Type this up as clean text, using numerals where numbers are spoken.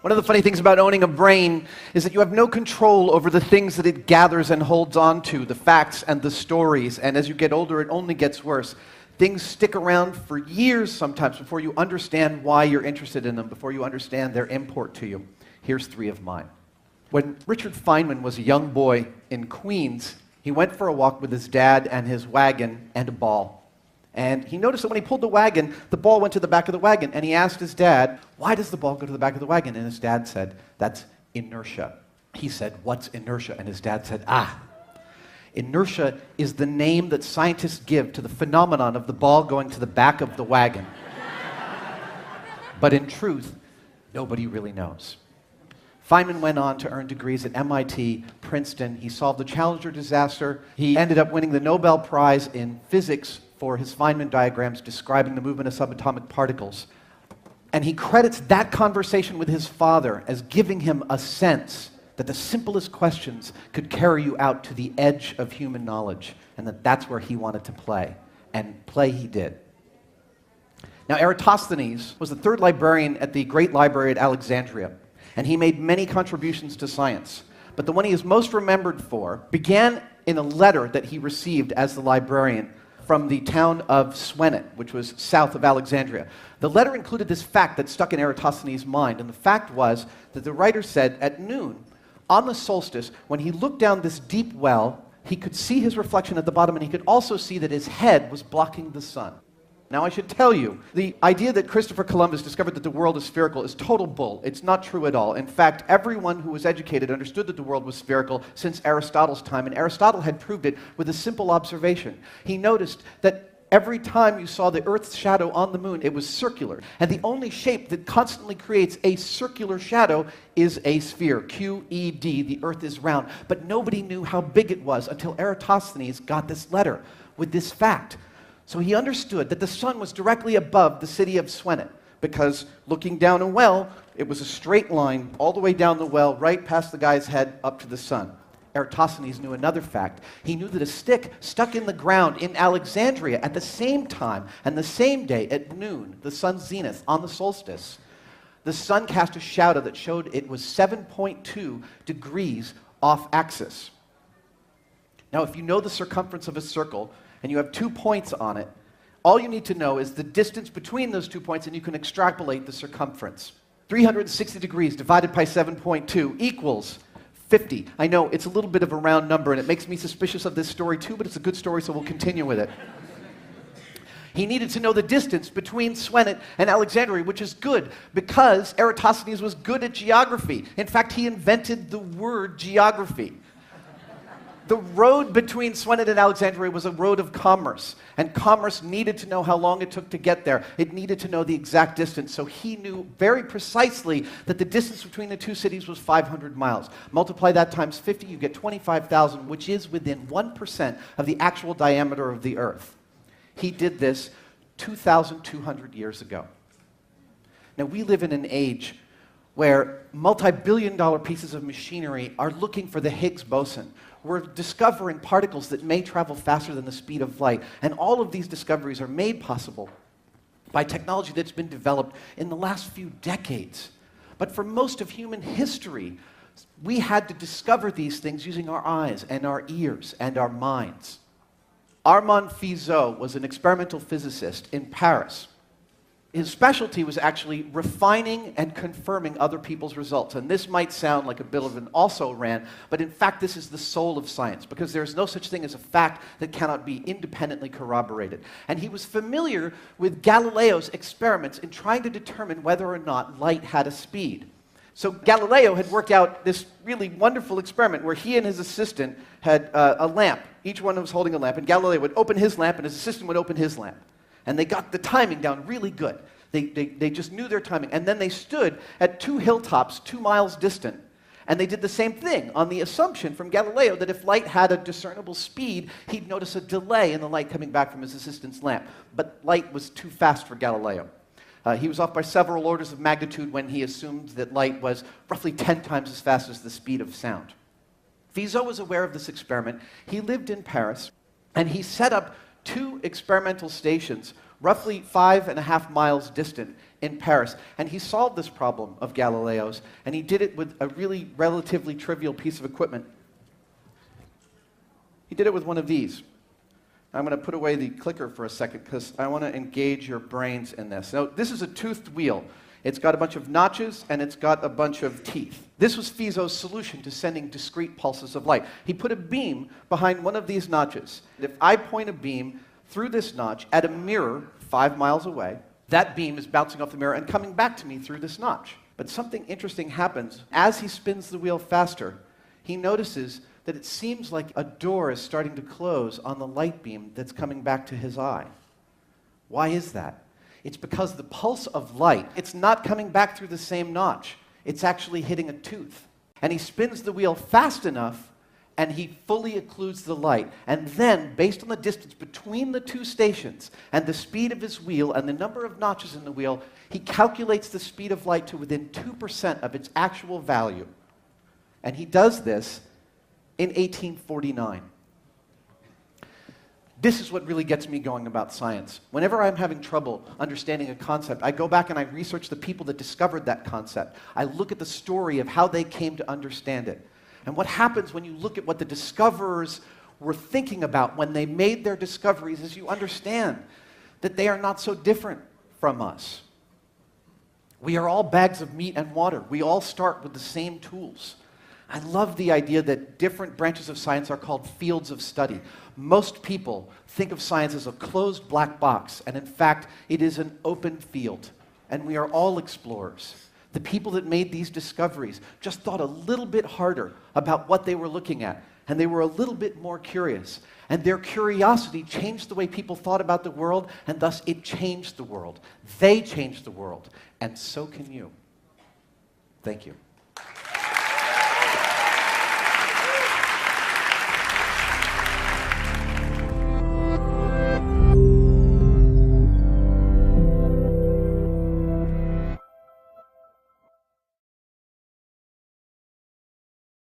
One of the funny things about owning a brain is that you have no control over the things that it gathers and holds on to, the facts and the stories, and as you get older, it only gets worse. Things stick around for years sometimes before you understand why you're interested in them, before you understand their import to you. Here's 3 of mine. When Richard Feynman was a young boy in Queens, he went for a walk with his dad and his wagon and a ball. And he noticed that when he pulled the wagon, the ball went to the back of the wagon. And he asked his dad, why does the ball go to the back of the wagon? And his dad said, that's inertia. He said, what's inertia? And his dad said, inertia is the name that scientists give to the phenomenon of the ball going to the back of the wagon. But in truth, nobody really knows. Feynman went on to earn degrees at MIT, Princeton. He solved the Challenger disaster. He ended up winning the Nobel Prize in physics for his Feynman diagrams describing the movement of subatomic particles. And he credits that conversation with his father as giving him a sense that the simplest questions could carry you out to the edge of human knowledge, and that's where he wanted to play. And play he did. Now, Eratosthenes was the 3rd librarian at the Great Library at Alexandria, and he made many contributions to science. But the one he is most remembered for began in a letter that he received as the librarian from the town of Swenet, which was south of Alexandria. The letter included this fact that stuck in Eratosthenes' mind, and the fact was that the writer said at noon, on the solstice, when he looked down this deep well, he could see his reflection at the bottom, and he could also see that his head was blocking the sun. Now, I should tell you, the idea that Christopher Columbus discovered that the world is spherical is total bull. It's not true at all. In fact, everyone who was educated understood that the world was spherical since Aristotle's time, and Aristotle had proved it with a simple observation. He noticed that every time you saw the Earth's shadow on the moon, it was circular. And the only shape that constantly creates a circular shadow is a sphere, QED. The Earth is round. But nobody knew how big it was until Eratosthenes got this letter with this fact. So he understood that the sun was directly above the city of Swenet, because looking down a well, it was a straight line all the way down the well, right past the guy's head up to the sun. Eratosthenes knew another fact. He knew that a stick stuck in the ground in Alexandria at the same time and the same day at noon, the sun's zenith, on the solstice, the sun cast a shadow that showed it was 7.2 degrees off axis. Now, if you know the circumference of a circle, and you have 2 points on it, all you need to know is the distance between those 2 points, and you can extrapolate the circumference. 360 degrees divided by 7.2 equals 50. I know, it's a little bit of a round number, and it makes me suspicious of this story too, but it's a good story, so we'll continue with it. He needed to know the distance between Swenet and Alexandria, which is good, because Eratosthenes was good at geography. In fact, he invented the word geography. The road between Swenet and Alexandria was a road of commerce, and commerce needed to know how long it took to get there. It needed to know the exact distance, so he knew very precisely that the distance between the 2 cities was 500 miles. Multiply that times 50, you get 25,000, which is within 1% of the actual diameter of the Earth. He did this 2,200 years ago. Now, we live in an age where multi-billion-dollar pieces of machinery are looking for the Higgs boson. We're discovering particles that may travel faster than the speed of light. And all of these discoveries are made possible by technology that's been developed in the last few decades. But for most of human history, we had to discover these things using our eyes and our ears and our minds. Armand Fizeau was an experimental physicist in Paris. His specialty was actually refining and confirming other people's results. And this might sound like a bit of an also-ran, but in fact this is the soul of science, because there is no such thing as a fact that cannot be independently corroborated. And he was familiar with Galileo's experiments in trying to determine whether or not light had a speed. So Galileo had worked out this really wonderful experiment where he and his assistant had a lamp. Each one was holding a lamp, and Galileo would open his lamp and his assistant would open his lamp. And they got the timing down really good. They just knew their timing. And then they stood at 2 hilltops 2 miles distant. And they did the same thing on the assumption from Galileo that if light had a discernible speed, he'd notice a delay in the light coming back from his assistant's lamp. But light was too fast for Galileo. He was off by several orders of magnitude when he assumed that light was roughly 10 times as fast as the speed of sound. Fizeau was aware of this experiment. He lived in Paris, and he set up 2 experimental stations roughly 5.5 miles distant in Paris. And he solved this problem of Galileo's, and he did it with a really relatively trivial piece of equipment. He did it with one of these. I'm going to put away the clicker for a second because I want to engage your brains in this. Now, this is a toothed wheel. It's got a bunch of notches and it's got a bunch of teeth. This was Fizeau's solution to sending discrete pulses of light. He put a beam behind one of these notches. If I point a beam through this notch at a mirror 5 miles away, that beam is bouncing off the mirror and coming back to me through this notch. But something interesting happens. As he spins the wheel faster, he notices that it seems like a door is starting to close on the light beam that's coming back to his eye. Why is that? It's because the pulse of light, it's not coming back through the same notch. It's actually hitting a tooth. And he spins the wheel fast enough, and he fully occludes the light. And then, based on the distance between the two stations, and the speed of his wheel, and the number of notches in the wheel, he calculates the speed of light to within 2% of its actual value. And he does this in 1849. This is what really gets me going about science. Whenever I'm having trouble understanding a concept, I go back and I research the people that discovered that concept. I look at the story of how they came to understand it. And what happens when you look at what the discoverers were thinking about when they made their discoveries is you understand that they are not so different from us. We are all bags of meat and water. We all start with the same tools. I love the idea that different branches of science are called fields of study. Most people think of science as a closed black box, and in fact, it is an open field, and we are all explorers. The people that made these discoveries just thought a little bit harder about what they were looking at, and they were a little bit more curious. And their curiosity changed the way people thought about the world, and thus it changed the world. They changed the world, and so can you. Thank you.